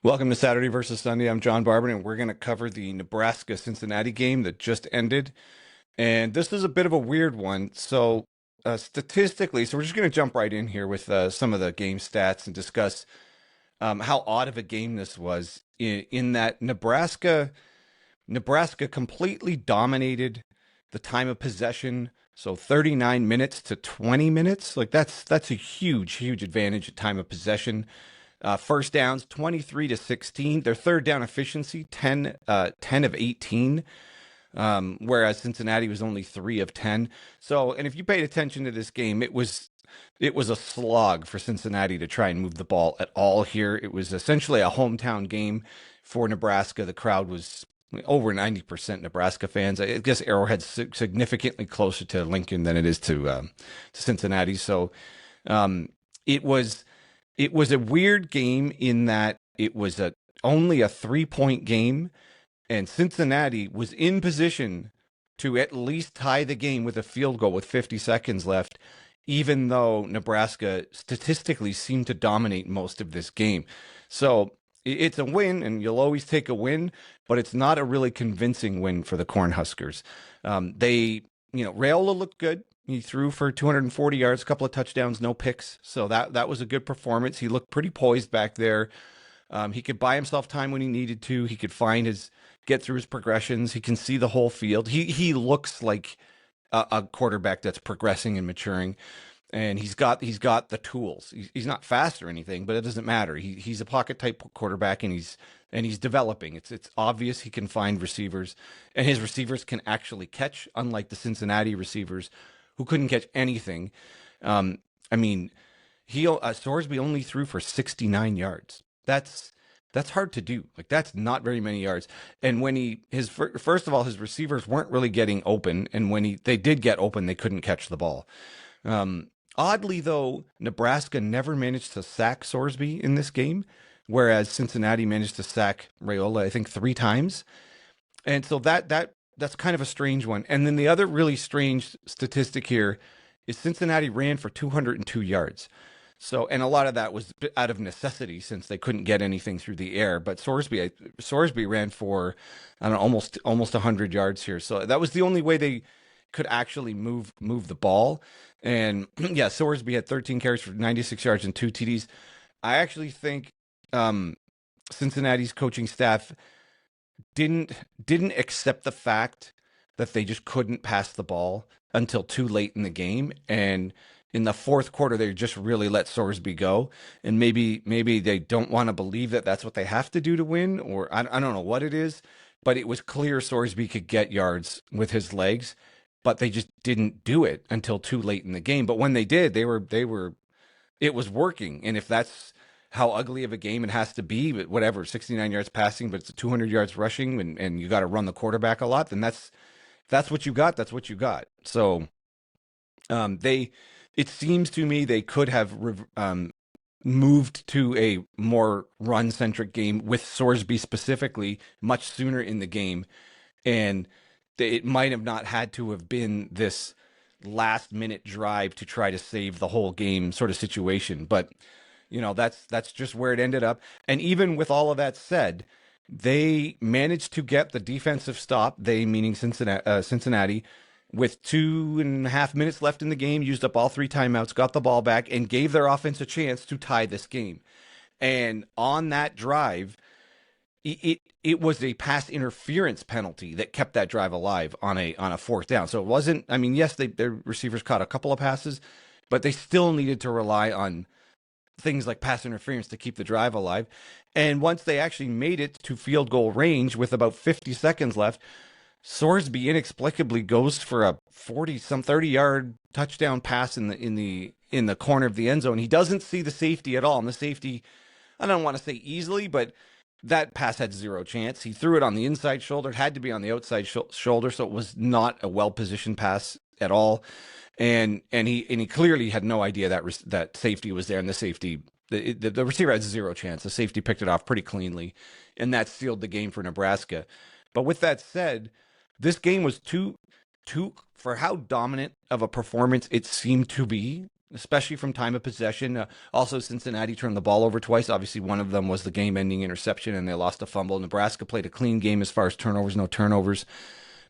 Welcome to Saturday versus Sunday. I'm John Barber, and we're going to cover the Nebraska-Cincinnati game that just ended. And this is a bit of a weird one. Statistically, we're just going to jump right in here with some of the game stats and discuss how odd of a game this was in that Nebraska completely dominated the time of possession. So 39 minutes to 20 minutes. Like that's a huge advantage at time of possession. First downs, 23 to 16. Their third down efficiency, 10 of 18, whereas Cincinnati was only 3 of 10. So, and if you paid attention to this game, it was a slog for Cincinnati to try and move the ball at all here. It was essentially a hometown game for Nebraska. The crowd was over 90% Nebraska fans. I guess Arrowhead's significantly closer to Lincoln than it is to Cincinnati. So it was it was a weird game in that it was only a 3-point game, and Cincinnati was in position to at least tie the game with a field goal with 50 seconds left, even though Nebraska statistically seemed to dominate most of this game. So it's a win, and you'll always take a win, but it's not a really convincing win for the Cornhuskers. Raiola looked good. He threw for 240 yards, a couple of touchdowns, no picks. So that was a good performance. He looked pretty poised back there. He could buy himself time when he needed to. He could get through his progressions. He can see the whole field. He looks like a quarterback that's progressing and maturing, and he's got the tools. He's not fast or anything, but it doesn't matter. He's a pocket type quarterback, and he's developing. It's obvious he can find receivers, and his receivers can actually catch, unlike the Cincinnati receivers who couldn't catch anything. I mean, Sworsby only threw for 69 yards. That's hard to do. Like, that's not very many yards. And when first of all, his receivers weren't really getting open, and when they did get open, they couldn't catch the ball. Oddly, though, Nebraska never managed to sack Sworsby in this game, whereas Cincinnati managed to sack Raiola, I think, 3 times. And so that's kind of a strange one. And then the other really strange statistic here is Cincinnati ran for 202 yards. So, and a lot of that was out of necessity since they couldn't get anything through the air. But Sworsby ran for, I don't know, almost 100 yards here. So that was the only way they could actually move the ball. And yeah, Sworsby had 13 carries for 96 yards and 2 TDs. I actually think Cincinnati's coaching staff didn't accept the fact that they just couldn't pass the ball until too late in the game, and in the fourth quarter they just really let Sworsby go. And maybe they don't want to believe that that's what they have to do to win, or I don't know what it is, but it was clear Sworsby could get yards with his legs, but they just didn't do it until too late in the game. But when they did, it was working. And if that's how ugly of a game it has to be, but whatever, 69 yards passing, but it's 200 yards rushing, and you got to run the quarterback a lot, then that's what you got. That's what you got. So it seems to me they could have moved to a more run-centric game with Sworsby specifically much sooner in the game, and it might have not had to have been this last-minute drive to try to save the whole game sort of situation. But that's just where it ended up. And even with all of that said, they managed to get the defensive stop, they meaning Cincinnati, with 2.5 minutes left in the game, used up all 3 timeouts, got the ball back, and gave their offense a chance to tie this game. And on that drive, it was a pass interference penalty that kept that drive alive on a fourth down. So it wasn't, I mean, yes, their receivers caught a couple of passes, but they still needed to rely on things like pass interference to keep the drive alive. And once they actually made it to field goal range with about 50 seconds left, Sworsby inexplicably goes for a 30-yard touchdown pass in the corner of the end zone. He doesn't see the safety at all. And the safety, I don't want to say easily, but that pass had 0 chance. He threw it on the inside shoulder. It had to be on the outside shoulder, so it was not a well-positioned pass at all. And he clearly had no idea that safety was there, and the receiver had 0 chance. The safety picked it off pretty cleanly, and that sealed the game for Nebraska. But with that said, this game was too for how dominant of a performance it seemed to be. especially from time of possession. Also, Cincinnati turned the ball over twice. Obviously, one of them was the game-ending interception, and they lost a fumble. Nebraska played a clean game as far as turnovers,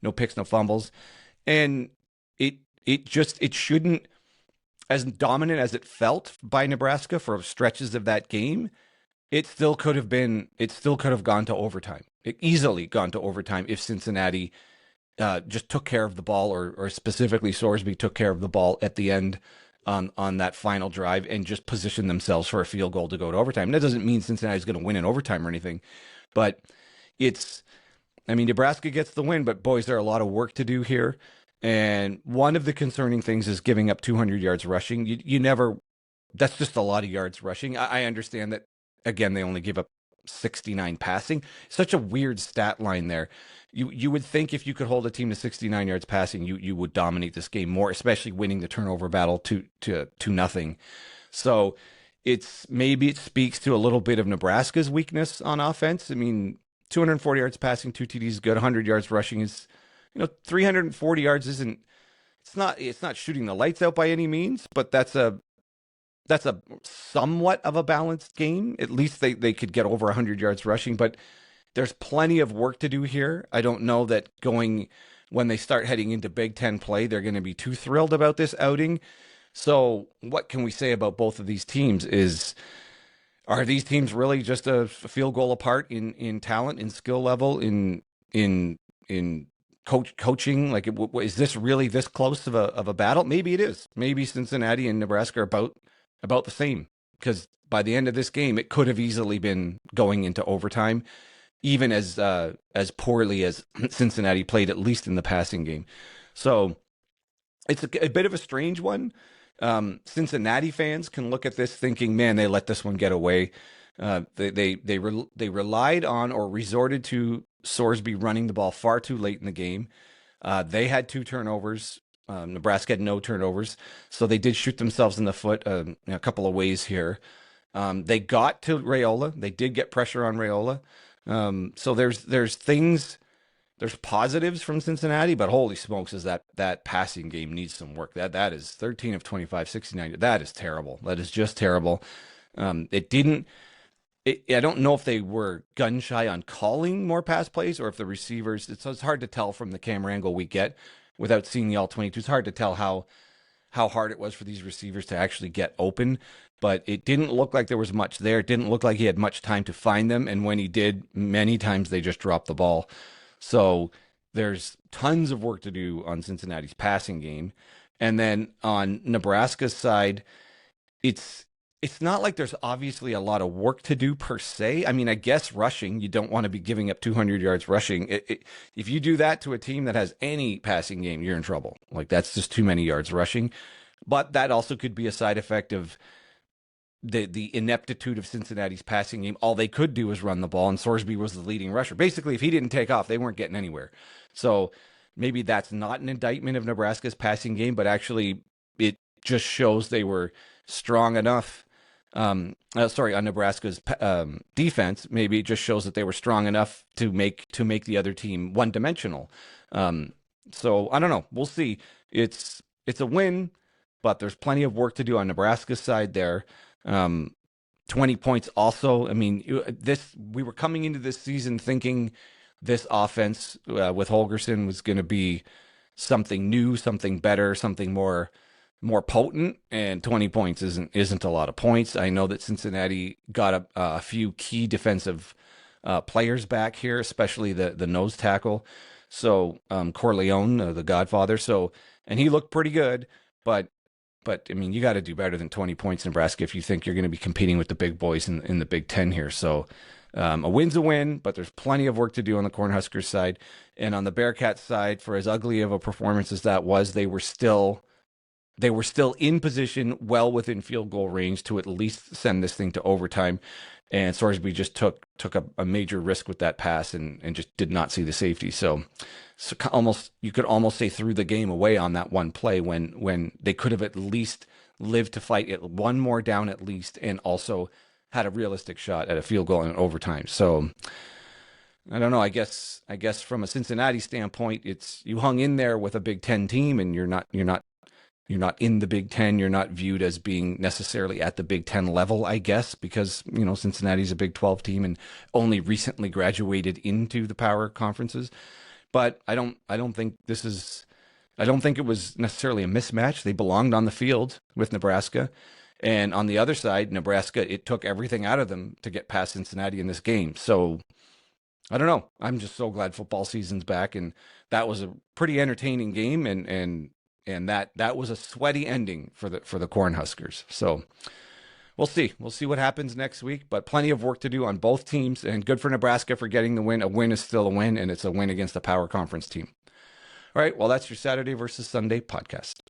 no picks, no fumbles, and it shouldn't, as dominant as it felt by Nebraska for stretches of that game. It still could have gone to overtime. It easily gone to overtime if Cincinnati just took care of the ball, or specifically Sworsby took care of the ball at the end on that final drive and just positioned themselves for a field goal to go to overtime. That doesn't mean Cincinnati's going to win in overtime or anything, but it's, I mean, Nebraska gets the win, but boys, there are a lot of work to do here. And one of the concerning things is giving up 200 yards rushing. You never, that's just a lot of yards rushing. I understand that, again, they only give up 69 passing. Such a weird stat line there. You would think if you could hold a team to 69 yards passing, you would dominate this game more, especially winning the turnover battle to nothing. So maybe it speaks to a little bit of Nebraska's weakness on offense. I mean, 240 yards passing, 2 TDs is good. 100 yards rushing is, 340 yards isn't, it's not shooting the lights out by any means, but that's a somewhat of a balanced game. At least they could get over 100 yards rushing, but there's plenty of work to do here. I don't know that when they start heading into Big Ten play, they're going to be too thrilled about this outing. So what can we say about both of these teams are these teams really just a field goal apart in talent, in skill level, in coaching? Like, is this really this close of a battle? Maybe it is. Maybe Cincinnati and Nebraska are about the same, because by the end of this game, it could have easily been going into overtime, even as poorly as Cincinnati played, at least in the passing game. So it's a bit of a strange one. Cincinnati fans can look at this thinking, man, they let this one get away. They relied on or resorted to Sworsby running the ball far too late in the game. They had 2 turnovers. Nebraska had no turnovers, so they did shoot themselves in the foot in a couple of ways here. They got to Raiola. They did get pressure on Raiola. So there's positives from Cincinnati, but holy smokes, is that passing game needs some work. That is 13 of 25, 69. That is terrible. That is just terrible. I don't know if they were gun shy on calling more pass plays, or if the receivers, it's hard to tell from the camera angle we get without seeing the all 22. It's hard to tell how hard it was for these receivers to actually get open, but it didn't look like there was much there. It didn't look like he had much time to find them. And when he did, many times they just dropped the ball. So there's tons of work to do on Cincinnati's passing game. And then on Nebraska's side, it's not like there's obviously a lot of work to do per se. I mean, I guess rushing, you don't want to be giving up 200 yards rushing. If you do that to a team that has any passing game, you're in trouble. Like, that's just too many yards rushing. But that also could be a side effect of the ineptitude of Cincinnati's passing game. All they could do was run the ball, and Sworsby was the leading rusher. Basically, if he didn't take off, they weren't getting anywhere. So maybe that's not an indictment of Nebraska's passing game, but actually it just shows they were strong enough. On Nebraska's defense, maybe it just shows that they were strong enough to make the other team one-dimensional. So I don't know. We'll see. It's a win, but there's plenty of work to do on Nebraska's side there. 20 points also. I mean, we were coming into this season thinking this offense with Holgorsen was going to be something new, something better, something more potent, and 20 points isn't a lot of points. I know that Cincinnati got a few key defensive players back here, especially the nose tackle. So Corleone, the Godfather. So, and he looked pretty good, but I mean, you got to do better than 20 points in Nebraska if you think you're going to be competing with the big boys in the Big Ten here. So a win's a win, but there's plenty of work to do on the Cornhuskers side. And on the Bearcats side, for as ugly of a performance as that was, they were still in position, well within field goal range, to at least send this thing to overtime. And Sworsby just took a major risk with that pass and just did not see the safety. So you could almost say threw the game away on that one play when they could have at least lived to fight it one more down at least, and also had a realistic shot at a field goal in overtime. So I don't know. I guess from a Cincinnati standpoint, it's you hung in there with a Big Ten team, and you're not you're not in the Big Ten. You're not viewed as being necessarily at the Big Ten level, I guess, because, Cincinnati's a Big 12 team and only recently graduated into the power conferences. But I don't think I don't think it was necessarily a mismatch. They belonged on the field with Nebraska. And on the other side, Nebraska, it took everything out of them to get past Cincinnati in this game. So I don't know. I'm just so glad football season's back, and that was a pretty entertaining game, and that was a sweaty ending for the Cornhuskers. So we'll see. We'll see what happens next week, but plenty of work to do on both teams, and good for Nebraska for getting the win. A win is still a win, and it's a win against a power conference team. All right, well, that's your Saturday versus Sunday podcast.